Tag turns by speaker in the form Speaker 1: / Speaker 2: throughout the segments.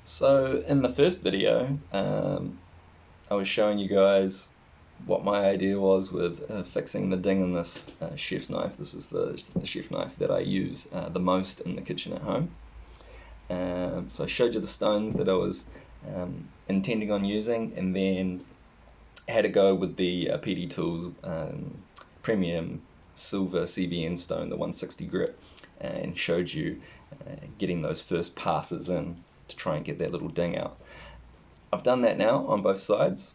Speaker 1: So in the first video, I was showing you guys what my idea was with fixing the ding in this chef's knife. This is the chef knife that I use the most in the kitchen at home. So I showed you the stones that I was intending on using, and then had to go with the PD Tools Premium Silver CBN stone, the 160 grit, and showed you getting those first passes in to try and get that little ding out. I've done that now on both sides.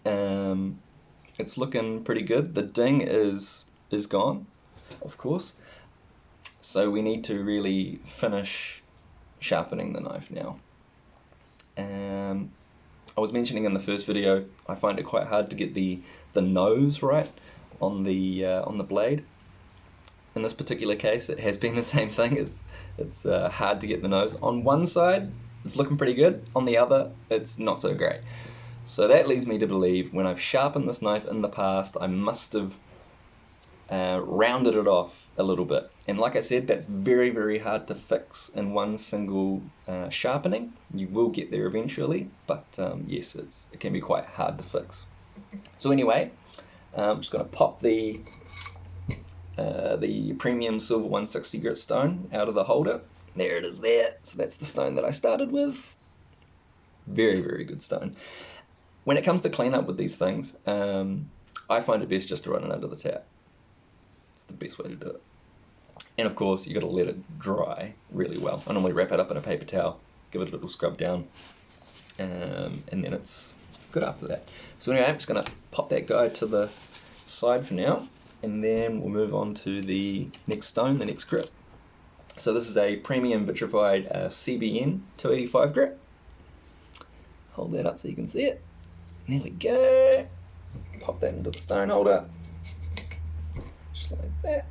Speaker 1: It's looking pretty good. The ding is gone, of course. So we need to really finish sharpening the knife now. I was mentioning in the first video, I find it quite hard to get the nose right on the blade. In this particular case, it has been the same thing. It's hard to get the nose. On one side, it's looking pretty good. On the other, it's not so great. So that leads me to believe when I've sharpened this knife in the past, I must have rounded it off a little bit. And like I said, that's very, very hard to fix in one single sharpening. You will get there eventually, but yes, it can be quite hard to fix. So anyway, I'm just going to pop the Premium Silver 160 grit stone out of the holder. There it is there. So that's the stone that I started with. Very, very good stone. When it comes to cleanup with these things, I find it best just to run it under the tap. It's the best way to do it. And of course, you got to let it dry really well. I normally wrap it up in a paper towel, give it a little scrub down, and then it's good after that. So anyway, I'm just going to pop that guy to the side for now, and then we'll move on to the next stone, the next grit. So this is a premium vitrified CBN 285 grit. Hold that up so you can see it. There we go. Pop that into the stone holder. Just like that.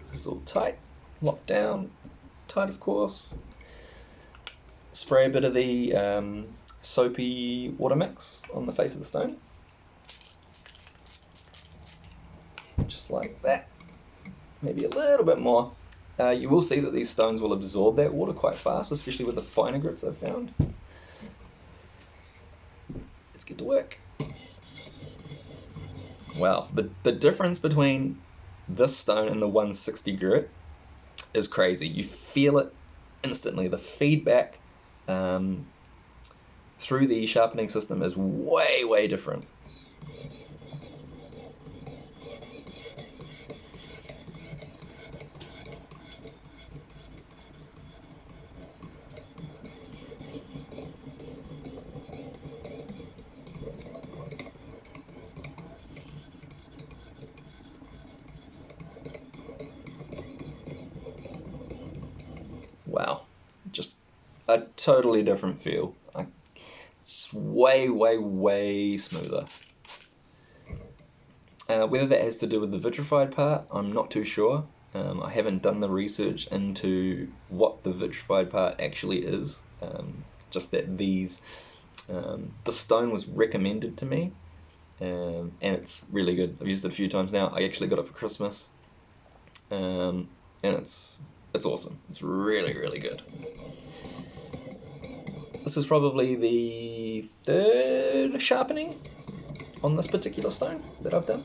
Speaker 1: This is all tight, locked down, tight of course. Spray a bit of the soapy water mix on the face of the stone. Just like that. Maybe a little bit more. You will see that these stones will absorb that water quite fast, especially with the finer grits I've found. Let's get to work. Wow, the difference between this stone and the 160 grit is crazy. You feel it instantly. The feedback through the sharpening system is way, way different. Wow, just a totally different feel. It's just way, way, way smoother. Whether that has to do with the vitrified part, I'm not too sure. I haven't done the research into what the vitrified part actually is. Just that the stone was recommended to me, and it's really good. I've used it a few times now. I actually got it for Christmas, and it's awesome. It's really, really good. This is probably the third sharpening on this particular stone that I've done.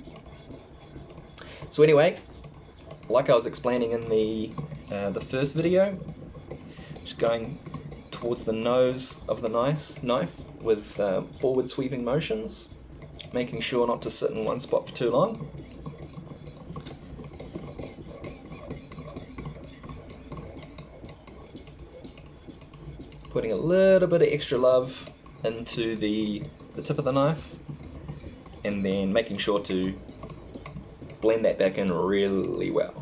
Speaker 1: So anyway, like I was explaining in the first video, just going towards the nose of the knife with forward sweeping motions, making sure not to sit in one spot for too long. Putting a little bit of extra love into the tip of the knife, and then making sure to blend that back in really well.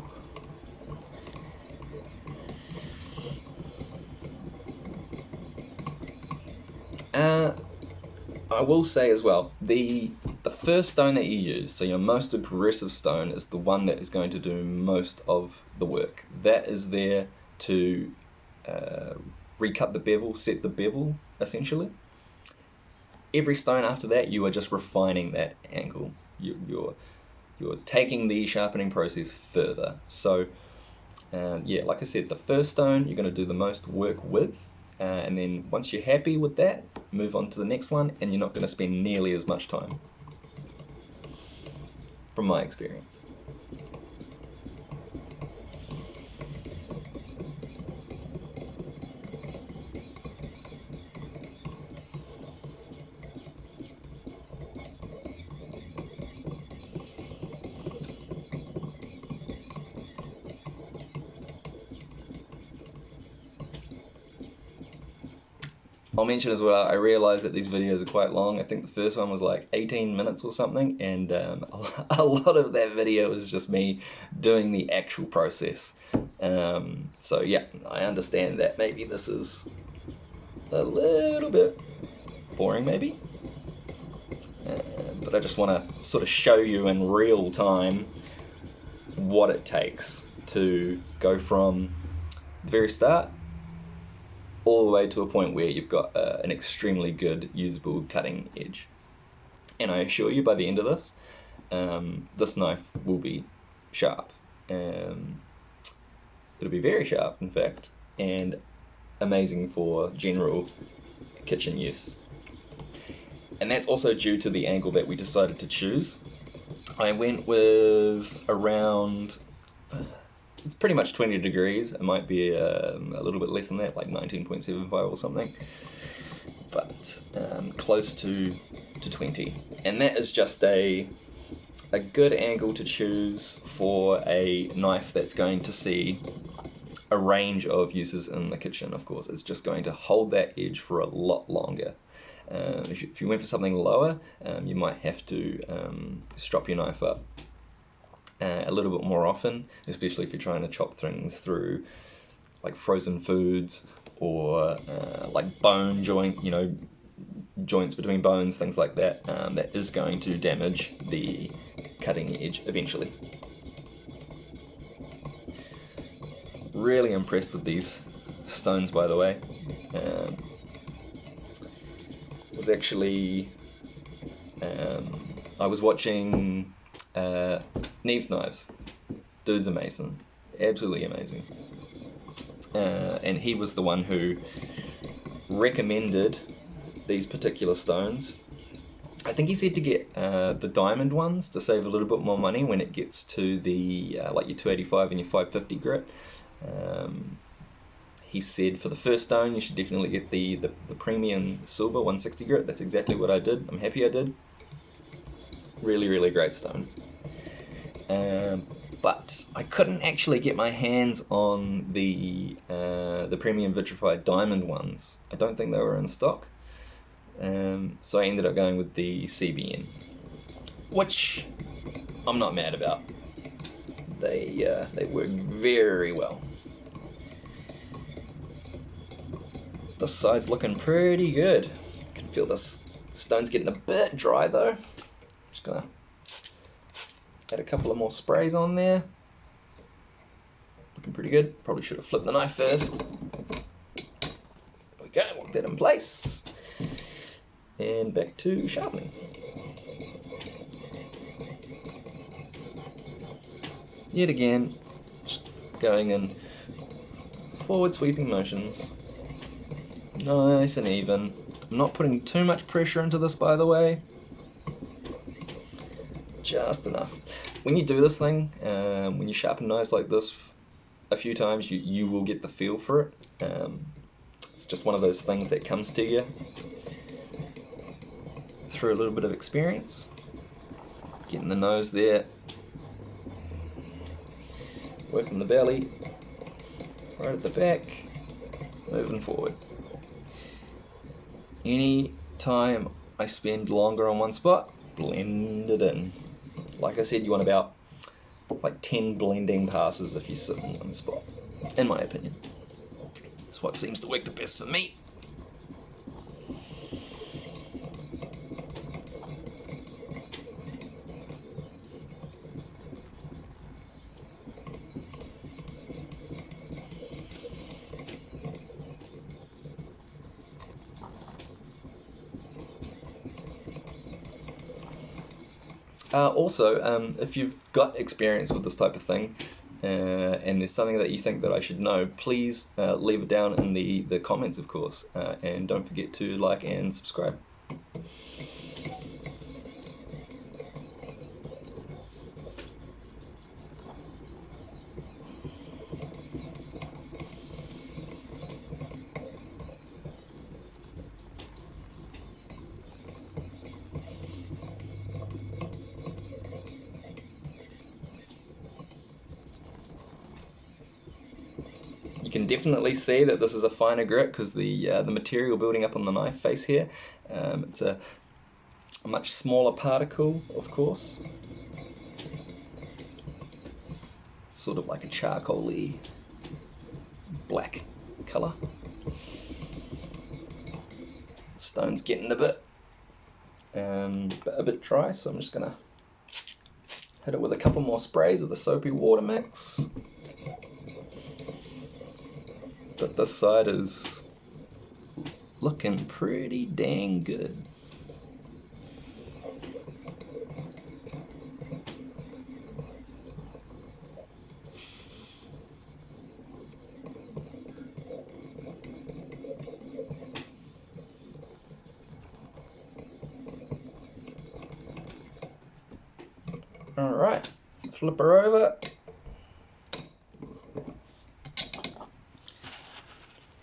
Speaker 1: I will say as well, the first stone that you use, so your most aggressive stone, is the one that is going to do most of the work. That is there to recut the bevel, set the bevel, essentially. Every stone after that, you are just refining that angle. You're taking the sharpening process further. So yeah, like I said, the first stone you're going to do the most work with, and then once you're happy with that, move on to the next one, and you're not going to spend nearly as much time, from my experience. I'll mention as well, I realised that these videos are quite long. I think the first one was like 18 minutes or something, and a lot of that video is just me doing the actual process. So yeah, I understand that maybe this is a little bit boring maybe, but I just want to sort of show you in real time what it takes to go from the very start all the way to a point where you've got an extremely good usable cutting edge. And I assure you, by the end of this, this knife will be sharp. It'll be very sharp, in fact, and amazing for general kitchen use. And that's also due to the angle that we decided to choose. I went with around, it's pretty much 20 degrees. It might be a little bit less than that, like 19.75 or something, but close to 20. And that is just a good angle to choose for a knife that's going to see a range of uses in the kitchen. Of course, it's just going to hold that edge for a lot longer. If you went for something lower, you might have to strop your knife up a little bit more often, especially if you're trying to chop things through like frozen foods or like bone joints between bones, things like that. That is going to damage the cutting edge eventually. Really impressed with these stones, by the way. Was actually I was watching Neve's Knives. Dude's amazing, absolutely amazing, and he was the one who recommended these particular stones. I think he said to get the diamond ones to save a little bit more money when it gets to the like your 285 and your 550 grit. He said for the first stone you should definitely get the premium silver 160 grit. That's exactly what I did. I'm happy I did. Really, really great stone. But I couldn't actually get my hands on the premium vitrified diamond ones. I don't think they were in stock. So I ended up going with the CBN, which I'm not mad about. They work very well. This side's looking pretty good. I can feel this stone's getting a bit dry though. Just gonna add a couple of more sprays on there. Looking pretty good. Probably should have flipped the knife first. There we go, lock that in place. And back to sharpening. Yet again, just going in forward sweeping motions. Nice and even. I'm not putting too much pressure into this, by the way. Just enough. When you do this thing, when you sharpen knives like this a few times, you will get the feel for it. It's just one of those things that comes to you through a little bit of experience. Getting the nose there. Working the belly. Right at the back. Moving forward. Any time I spend longer on one spot, blend it in. Like I said, you want about like 10 blending passes if you sit in one spot, in my opinion. It's what seems to work the best for me. Also, if you've got experience with this type of thing, and there's something that you think that I should know, please leave it down in the comments, of course, and don't forget to like and subscribe. You can definitely see that this is a finer grit because the material building up on the knife face here, it's a much smaller particle, of course. It's sort of like a charcoaly black colour. Stone's getting a bit dry, so I'm just gonna hit it with a couple more sprays of the soapy water mix. But this side is looking pretty dang good. All right, flip her over.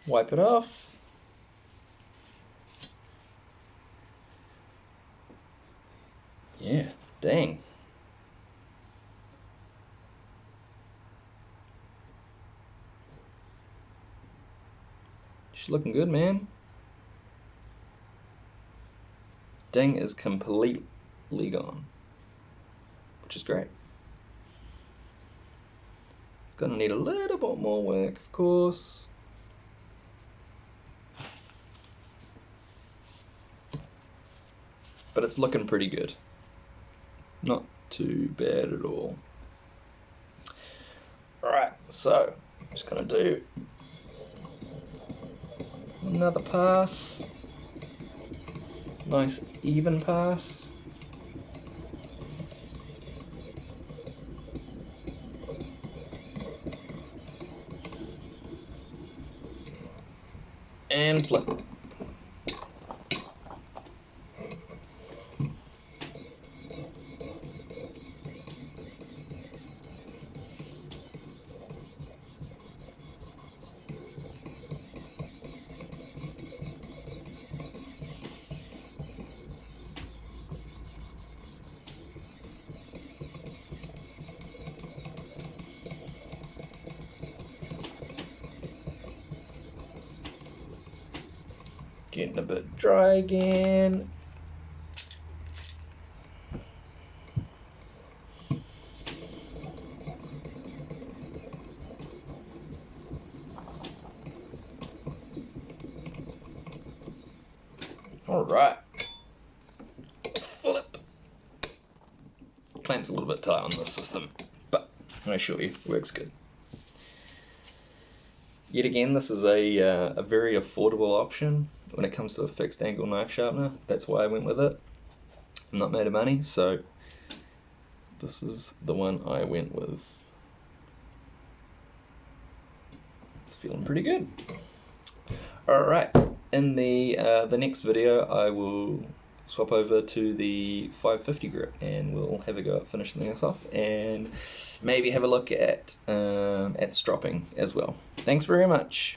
Speaker 1: Wipe it off. Yeah, dang. She's looking good, man. Ding is completely gone, which is great. It's gonna need a little bit more work, of course. But it's looking pretty good. Not too bad at all. Alright, so I'm just gonna do another pass. Nice even pass. And flip. Getting a bit dry again. All right, flip. Clamp's a little bit tight on this system, but I assure you, works good. Yet again, this is a very affordable option when it comes to a fixed angle knife sharpener. That's why I went with it. I'm not made of money, so this is the one I went with. It's feeling pretty good. All right, in the next video, I will swap over to the 550 grit and we'll have a go at finishing this off and maybe have a look at stropping as well. Thanks very much.